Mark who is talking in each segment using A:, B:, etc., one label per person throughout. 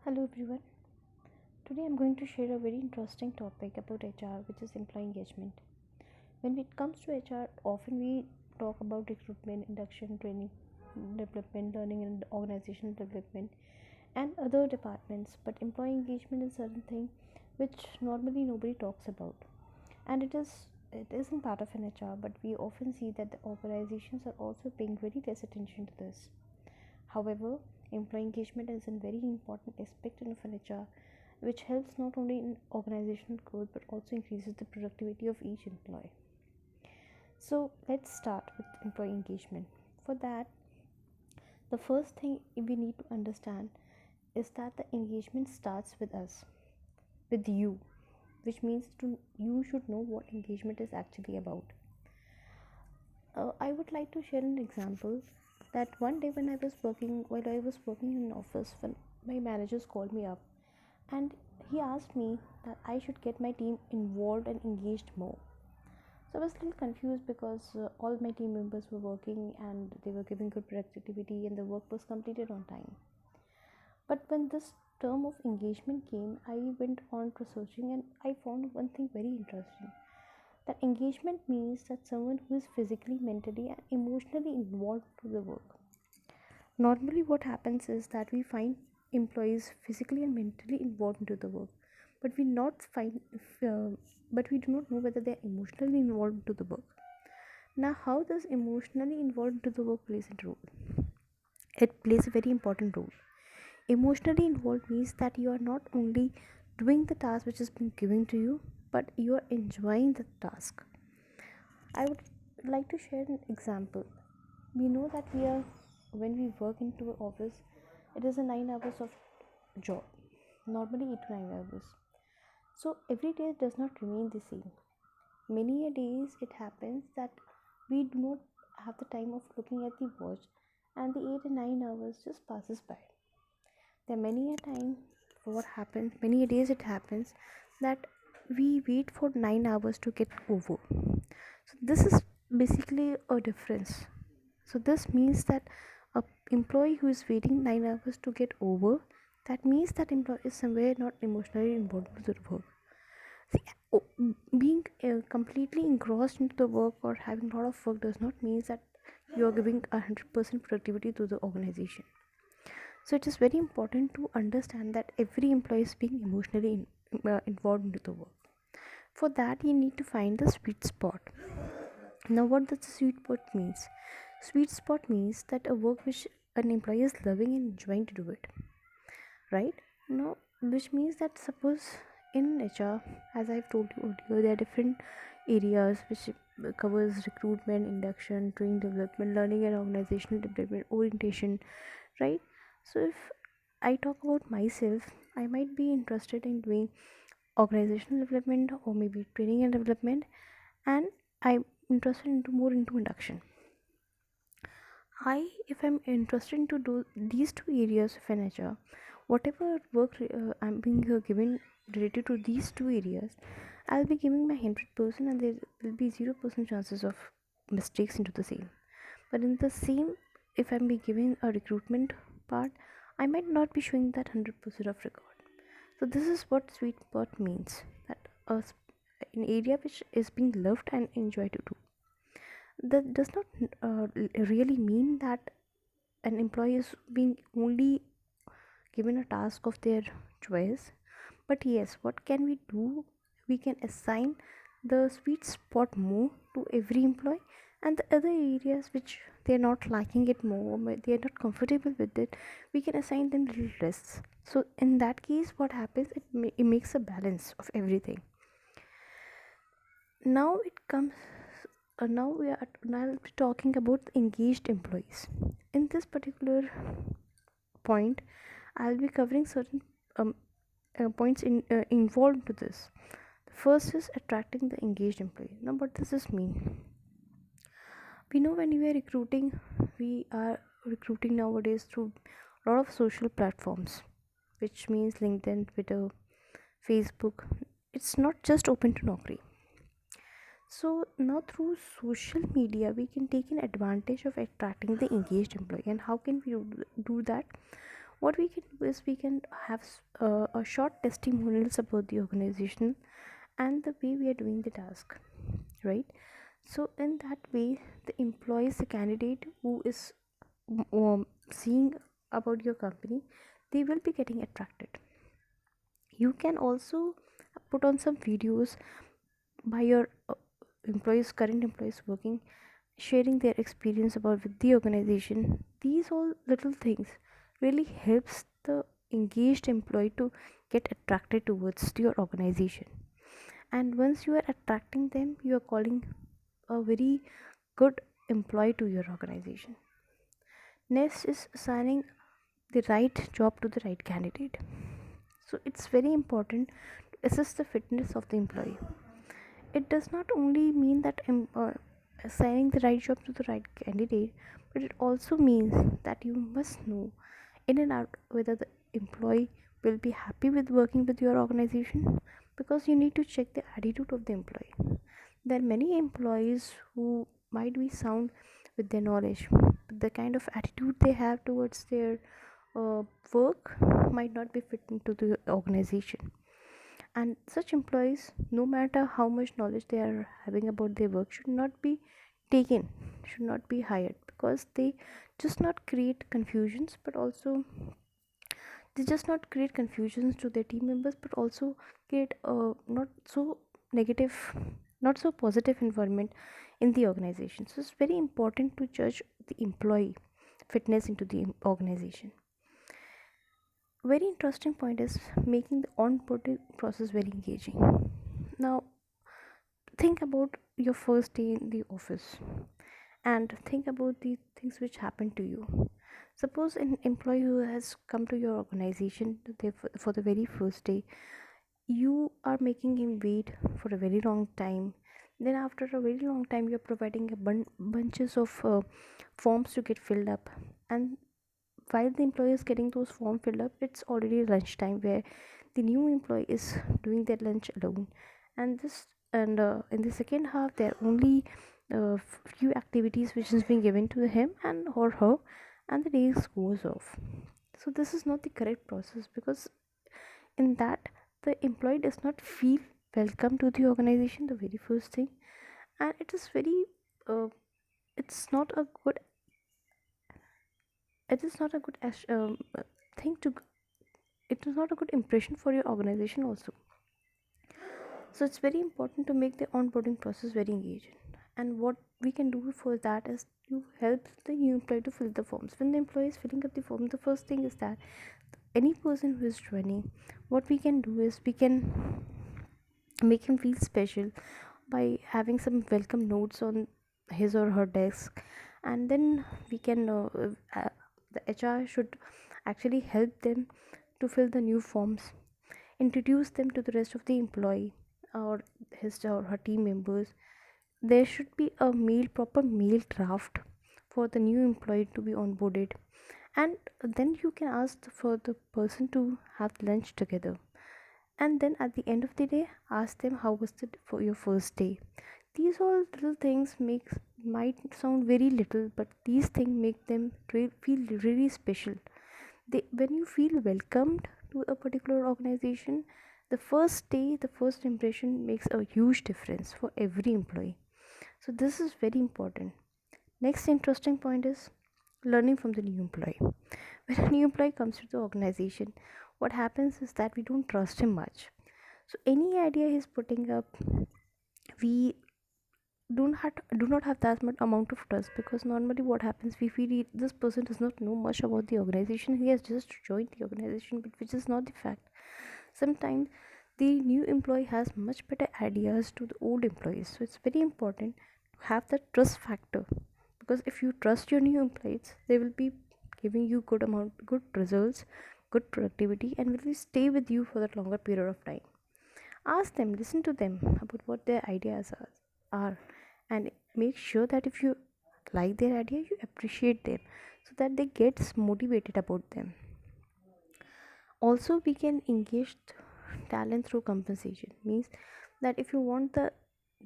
A: Hello everyone. Today I'm going to share a very interesting topic about HR, which is employee engagement. When it comes to HR, often we talk about recruitment, induction, training, development, learning, and organizational development, and other departments. But employee engagement is certain thing which normally nobody talks about, and it isn't part of an HR. But we often see that the organizations are also paying very less attention to this. However, employee engagement is a very important aspect of an HR, which helps not only in organizational growth but also increases the productivity of each employee. So, let's start with employee engagement. For that, the first thing we need to understand is that the engagement starts with us, with you, which means you should know what engagement is actually about. I would like to share an example that one day while I was working in an office, when my managers called me up and he asked me that I should get my team involved and engaged more. So I was a little confused because all my team members were working and they were giving good productivity and the work was completed on time. But when this term of engagement came, I went on researching and I found one thing very interesting, that engagement means that someone who is physically, mentally, and emotionally involved to the work. Normally, what happens is that we find employees physically and mentally involved into the work, but we not find, uh, but we do not know whether they are emotionally involved into the work. Now, how does emotionally involved into the work plays a role? It plays a very important role. Emotionally involved means that you are not only doing the task which has been given to you, but you are enjoying the task. I would like to share an example. We know that when we work into an office, it is a 9 hours of job, normally 8 to 9 hours. So every day does not remain the same. Many a days it happens that we do not have the time of looking at the watch, and the 8 and 9 hours just passes by. There are many a time what happens, many a days it happens that we wait for 9 hours to get over. So this is basically a difference. So this means that a employee who is waiting 9 hours to get over, that means that employee is somewhere not emotionally involved with the work. See, being completely engrossed into the work or having a lot of work does not mean that you are giving 100% productivity to the organization. So it is very important to understand that every employee is being emotionally involved into the work. For that, you need to find the sweet spot. Now, what does the sweet spot means? Sweet spot means that a work which an employee is loving and enjoying to do it, right? Now, which means that suppose in HR, as I've told you earlier, there are different areas which covers recruitment, induction, training, development, learning and organizational development, orientation, right? So if I talk about myself, I might be interested in doing organizational development or maybe training and development, and I'm interested into more into induction. If I'm interested to do these two areas of an HR, whatever work I'm being given related to these two areas, I'll be giving my 100%, and there will be 0% chances of mistakes into the same. But in the same, if I'm be giving a recruitment part, I might not be showing that 100% of record. So this is what sweet spot means, that an area which is being loved and enjoyed to do. That does not really mean that an employee is being only given a task of their choice, but yes, what can we do? We can assign the sweet spot more to every employee, and the other areas which they're not liking it more, but they're not comfortable with it, we can assign them little rests. So in that case, what happens, it makes a balance of everything. Now it comes now we are now talking about engaged employees. In this particular point, I'll be covering certain um, points involved to this. The first is attracting the engaged employee. Now, what does this mean? We know when we are recruiting nowadays through a lot of social platforms, which means LinkedIn, Twitter, Facebook. It's not just open to Naukri. So now through social media, we can take an advantage of attracting the engaged employee. And how can we do that? What we can do is we can have a short testimonials about the organization and the way we are doing the task, right? So in that way, the employees, the candidate who is seeing about your company, they will be getting attracted. You can also put on some videos by your employees, current employees working, sharing their experience about with the organization. These all little things really helps the engaged employee to get attracted towards your organization. And once you are attracting them, you are calling a very good employee to your organization. Next is assigning the right job to the right candidate. So it's very important to assess the fitness of the employee. It does not only mean that assigning the right job to the right candidate, but it also means that you must know in and out whether the employee will be happy with working with your organization, because you need to check the attitude of the employee. There are many employees who might be sound with their knowledge, but the kind of attitude they have towards their uh, work might not be fit into the organization. And such employees, no matter how much knowledge they are having about their work, should not be taken, should not be hired, because they just not create confusions, but also they just not create confusions to their team members, but also create a not so negative, not so positive environment in the organization. So it's very important to judge the employee fitness into the organization. Very interesting point is making the onboarding process very engaging. Now think about your first day in the office and think about the things which happened to you. Suppose an employee who has come to your organization for the very first day, you are making him wait for a very long time. Then after a very long time, you're providing a bunches of forms to get filled up, and while the employee is getting those forms filled up, it's already lunchtime where the new employee is doing their lunch alone. And in the second half, there are only few activities which is being given to him and or her, and the day goes off. So this is not the correct process, because in that the employee does not feel welcome to the organization the very first thing, and it is very it's not a good, it is not a good thing to, it is not a good impression for your organization also. So it's very important to make the onboarding process very engaging. And what we can do for that is to help the new employee to fill the forms. When the employee is filling up the form, the first thing is that any person who is joining, what we can do is we can make him feel special by having some welcome notes on his or her desk. And then we can the HR should actually help them to fill the new forms, introduce them to the rest of the employee or his or her team members. There should be a proper mail draft for the new employee to be onboarded, and then you can ask for the person to have lunch together, and then at the end of the day ask them how was it for your first day. These all little things make, might sound very little, but these things make them feel really special. They, when you feel welcomed to a particular organization, the first day, the first impression makes a huge difference for every employee. So this is very important. Next interesting point is learning from the new employee. When a new employee comes to the organization, what happens is that we don't trust him much. So any idea he's putting up, we do not have that much amount of trust, because normally what happens, we feel this person does not know much about the organization, he has just joined the organization, but which is not the fact. Sometimes the new employee has much better ideas to the old employees, so it's very important to have that trust factor, because if you trust your new employees, they will be giving you good results, good productivity, and will stay with you for that longer period of time. Ask them, listen to them about what their ideas are, and make sure that if you like their idea, you appreciate them so that they get motivated about them. Also, we can engage talent through compensation. Means that if you want the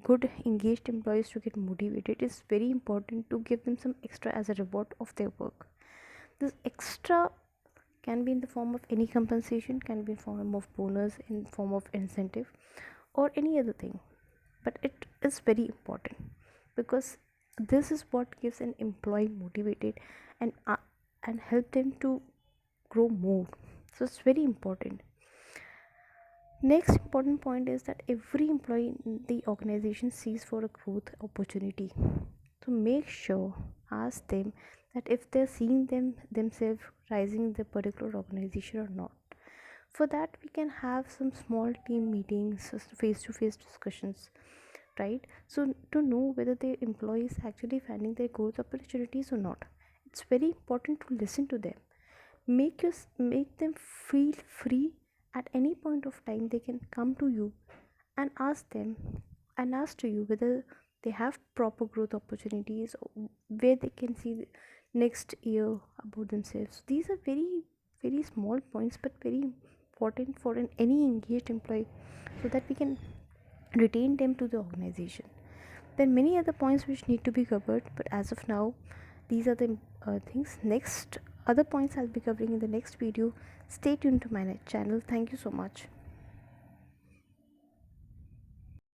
A: good engaged employees to get motivated, it's very important to give them some extra as a reward of their work. This extra can be in the form of any compensation, can be in form of bonus, in form of incentive, or any other thing. But it is very important, because this is what gives an employee motivated and help them to grow more. So it's very important. Next important point is that every employee in the organization sees for a growth opportunity. So make sure, ask them that if they're seeing themselves rising in the particular organization or not. For that, we can have some small team meetings, face to face discussions, right? So to know whether the employee is actually finding their growth opportunities or not. It's very important to listen to them. Make them feel free. At any point of time they can come to you and ask to you whether they have proper growth opportunities, or where they can see the next year about themselves. These are very very small points, but very important for any engaged employee, so that we can retain them to the organization. There are many other points which need to be covered, but as of now, these are the things. Next, other points I'll be covering in the next video. Stay tuned to my channel. Thank you so much.